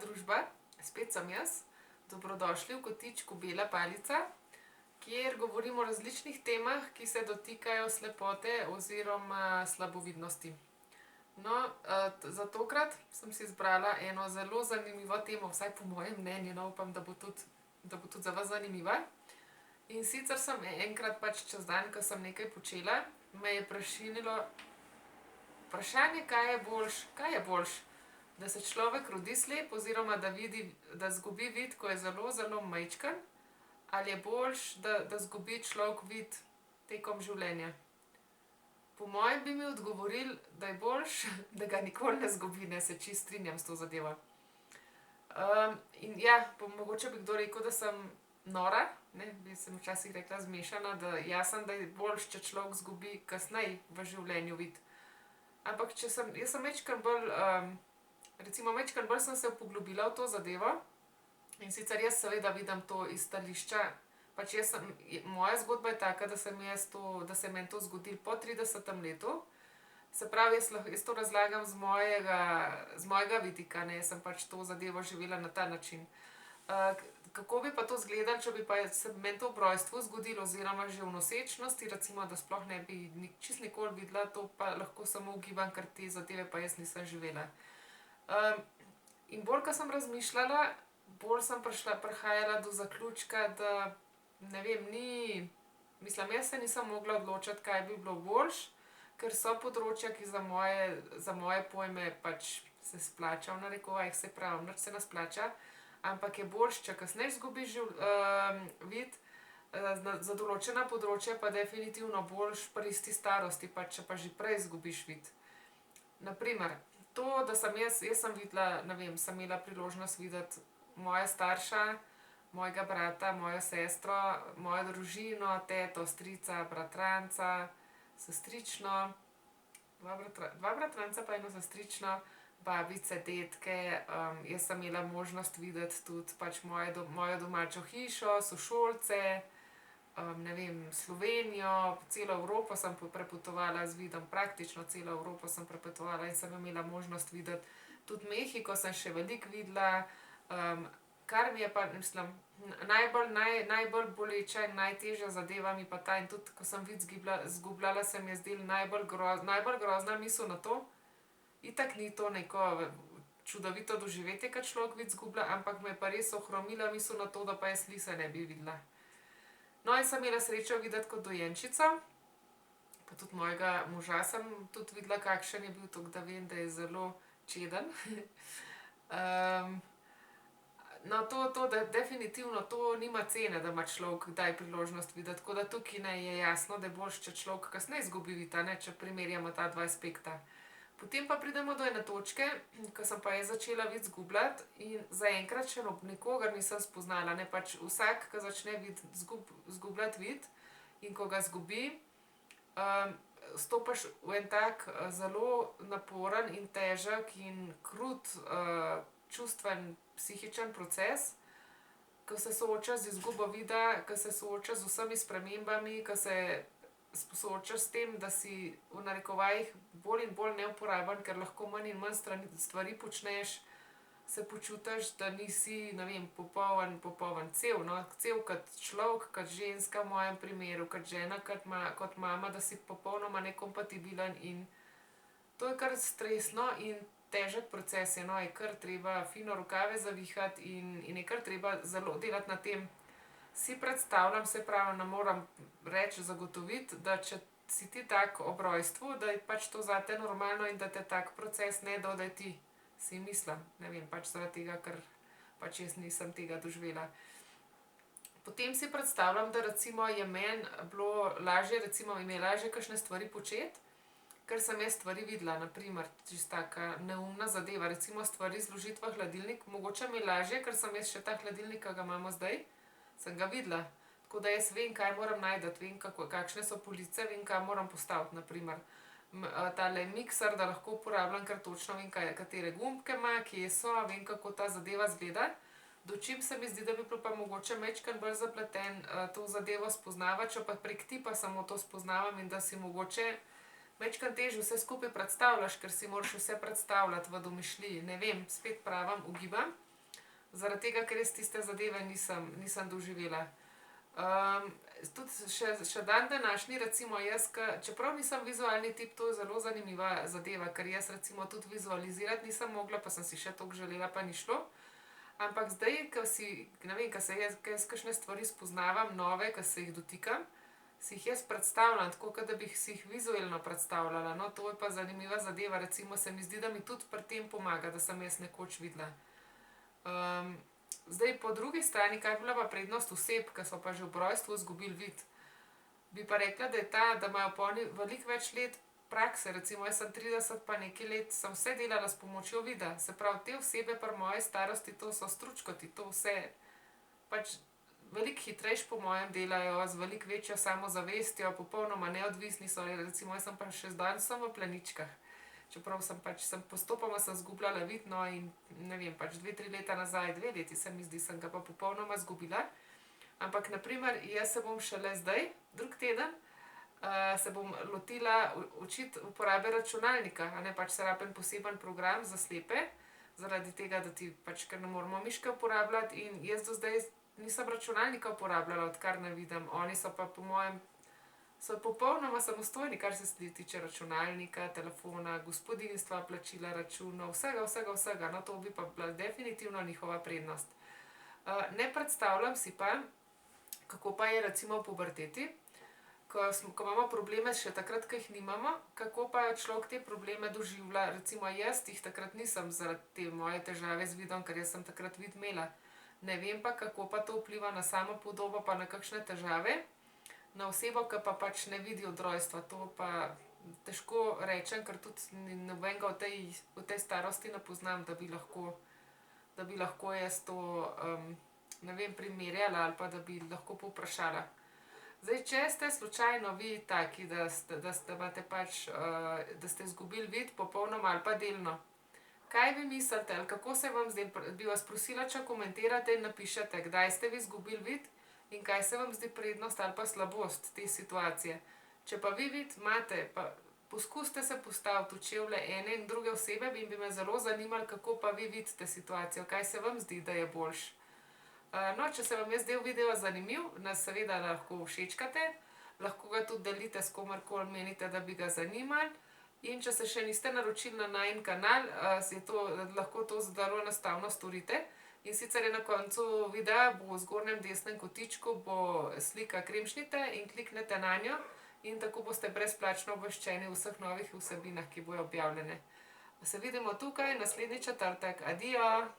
družba, spet sem jaz. Dobrodošli v kotičku Bela palica, kjer govorimo o različnih temah, ki se dotikajo slepote oziroma slabovidnosti. No, za tokrat sem si izbrala eno zelo zanimivo temo, vsaj po mojem mnenju, no, upam, da bo tudi za vas zanimiva. In sicer sem enkrat pač čez dan, ko sem nekaj počela, me je prešinilo vprašanje, kaj je boljše, da se človek rodi slep oziroma da izgubi vid, ko je zelo, zelo majčken, ali je boljše, da izgubi človek vid tekom življenja. Po mojem bi mi odgovorili, da je boljše, da ga nikoli ne izgubi, ne, se čisto strinjam s to zadevo. In ja, mogoče bi kdo rekel, da sem nora, ne, bi sem včasih rekla zmešana, da jasno, da je boljše, če človek izgubi kasneje v življenju vid. Ampak jaz sem majčkeno bolj, recimo majčkeno bolj sem se poglobila v to zadevo. In sicer jaz seveda vidim to iz stališča, pač moja zgodba je taka, da se je meni to zgodilo po 30. letu. Se pravi, jaz to razlagam z mojega vidika, ne, jaz sem pač to zadevo živela na ta način. Kako bi pa to izgledalo, če bi pa se meni to ob rojstvu zgodilo oziroma že v nosečnosti, recimo, da sploh ne bi čisto nikoli videla, to pa lahko samo ugibam, ker te zadeve pa jaz nisem živela. In bolj, ko sem razmišljala, bolj sem prihajala do zaključka, da ne vem, jaz se nisem mogla odločiti, kaj bi bilo boljše, ker so področja, ki za moje pojme pač se splača, v narekovajih, se pravi, nič se ne splača, ampak je boljše, če kasneje izgubiš vid, za določena področja pa definitivno boljše pri isti starosti, pač če pa že prej izgubiš vid. Na primer, to, da sem jaz sem videla, ne vem, sem imela priložnost videti moja starša, mojega brata, mojo sestro, mojo družino, teto, strica, bratranca, sestrično, dva bratranca pa eno sestrično, babice, dedke, jaz sem imela možnost videti tudi pač mojo domačo hišo, sošolce, ne vem, Slovenijo, celo Evropo sem prepotovala z vidom, praktično celo Evropo sem prepotovala in sem imela možnost videti tudi Mehiko, sem še veliko videla, kar mi je pa, mislim, najbolj boleča in najtežja zadeva mi pa ta, in tudi, ko sem vid izgubljala, se mi je zdelo najbolj grozna misel na to. Itak ni to neko čudovito doživetje, kad človek vid izgublja, ampak me je pa res ohromila misel na to, da pa jaz lise ne bi videla. No, in sem imela srečo videti kot dojenčico, pa tudi mojega moža sem tudi videla, kakšen je bil, tako da vem, da je zelo čeden. No, da definitivno to nima cene, da ima človek kdaj priložnost videti, tako da tukaj ne je jasno, da je boljše, če človek kasneje izgubi vid, a ne, če primerjamo ta dva aspekta. Potem pa pridemo do ene točke, ko sem pa jaz začela vid izgubljati in zaenkrat še nikogar nisem spoznala, ne, pač vsak, ko začne izgubljati vid in ko ga izgubi, stopaš v en tak zelo naporen in težek in krut čustven, psihičen proces, ko se soočaš z izgubo vida, ko se soočaš z vsemi spremembami, ko se soočaš s tem, da si v narekovajih bolj in bolj neuporaben, ker lahko manj in manj stvari počneš, se počutiš, da nisi, ne vem, popoln, cel, no, cel kot človek, kot ženska v mojem primeru, kot žena, kot mama, da si popolnoma nekompatibilen in to je kar stresno in težek proces je, no, je kar treba fino rokave zavihati in je kar treba zelo delati na tem. Si predstavljam, se pravi, ne moram reči, zagotoviti, da če si ti tak ob rojstvu, da je pač to zate normalno in da te tak proces ne doleti, si mislim, ne vem, pač zaradi tega, ker pač jaz nisem tega doživela. Potem si predstavljam, da recimo je meni bilo lažje, recimo mi je lažje kakšne stvari početi, ker sem jaz stvari videla, na primer, čisto taka neumna zadeva, recimo stvari zložiti v hladilnik, mogoče mi je lažje, ker sem jaz še ta hladilnik, ki ga imamo zdaj, sem ga videla, tako da jaz vem, kaj moram najti, vem, kakšne so police, vem, kaj moram postaviti, na primer. Tale mikser, da lahko uporabljam, ker točno vem, katere gumbke ima, kje so, vem, kako ta zadeva izgleda. Dočim se mi zdi, da bi bilo pa mogoče majčkeno bolj zapleten to zadevo spoznavati, če pa prek tipa samo to spoznavam in da si mogoče majčkeno težje vse skupaj predstavljaš, ker si moraš vse predstavljati v domišljiji, ne vem, spet pravim, ugibam. zaradi tega, ker res tiste zadeve nisem doživela. Tudi še dan današnji, recimo jaz, čeprav nisem vizualni tip, to je zelo zanimiva zadeva, ker jaz recimo tudi vizualizirati nisem mogla, pa sem si še toliko želela, pa ni šlo. Ampak zdaj, ne vem, ko jaz kakšne stvari spoznavam, nove, ko se jih dotikam, si jih jaz predstavljam, tako kot da bi si jih vizualno predstavljala. No, to je pa zanimiva zadeva, recimo se mi zdi, da mi tudi pri tem pomaga, da sem jaz nekoč videla. Zdaj, po drugi strani, kaj bi bila pa prednost oseb, ki so pa že v rojstvu izgubili vid? Bi pa rekla, da je ta, da imajo pa oni veliko več let prakse, recimo jaz sem 30 pa nekaj let, sem vse delala s pomočjo vida. Se pravi, te osebe pri moji starosti, to so stručkoti, to vse pač veliko hitrejš po mojem delajo, z veliko večjo samozavestjo, popolnoma neodvisni so, recimo jaz sem pa še zdaj v pleničkah. Čeprav sem postopoma izgubljala vid, no, in ne vem, pač 2-3 leta nazaj, 2 leti se mi zdi, sem ga pa popolnoma izgubila. Ampak naprimer, jaz se bom šele zdaj, drug teden, se bom lotila učiti uporabe računalnika, a ne, pač se rabi en poseben program za slepe, zaradi tega, da ti pač, ker ne moramo miške uporabljati, in jaz do zdaj nisem računalnika uporabljala, odkar ne vidim. Oni so pa po mojem so popolnoma samostojni, kar se tiče računalnika, telefona, gospodinjstva, plačila računov, vsega. No, to bi pa bila definitivno njihova prednost. Ne predstavljam si pa, kako pa je recimo v puberteti, ko imamo probleme še takrat, ko jih nimamo, kako pa človek te probleme doživlja. Recimo jaz jih takrat nisem zaradi te moje težave z vidom, ker jaz sem takrat vid imela. Ne vem pa, kako pa to vpliva na samo podobo, pa na kakšne težave. Na osebo, ki pa pač ne vidi od rojstva, to pa težko rečem, ker tudi nobenega v tej starosti ne poznam, da bi lahko jaz to, ne vem, primerjala ali pa da bi lahko povprašala. Zdaj, če ste slučajno vi taki, da imate pač, da ste izgubili vid popolnoma ali pa delno, kaj vi mislite ali kako se vam zdi, bi vas prosila, če komentirate in napišete, kdaj ste vi izgubili vid in kaj se vam zdi prednost ali pa slabost te situacije. Če pa vi vid imate, pa poskusite se postaviti v čevlje ene in druge osebe in bi me zelo zanimalo, kako pa vi vidite situacijo, kaj se vam zdi, da je boljše. No, če se vam je zdel video zanimiv, nas seveda lahko všečkate, lahko ga tudi delite s komerkoli menite, da bi ga zanimali. In če se še niste naročili na najin kanal, lahko to zelo enostavno storite. In sicer je na koncu videa, bo v zgornjem desnem kotičku bo slika kremšnite in kliknete na njo in tako boste brezplačno obveščeni o vseh novih vsebinah, ki bojo objavljene. Se vidimo tukaj naslednji četrtek. Adijo!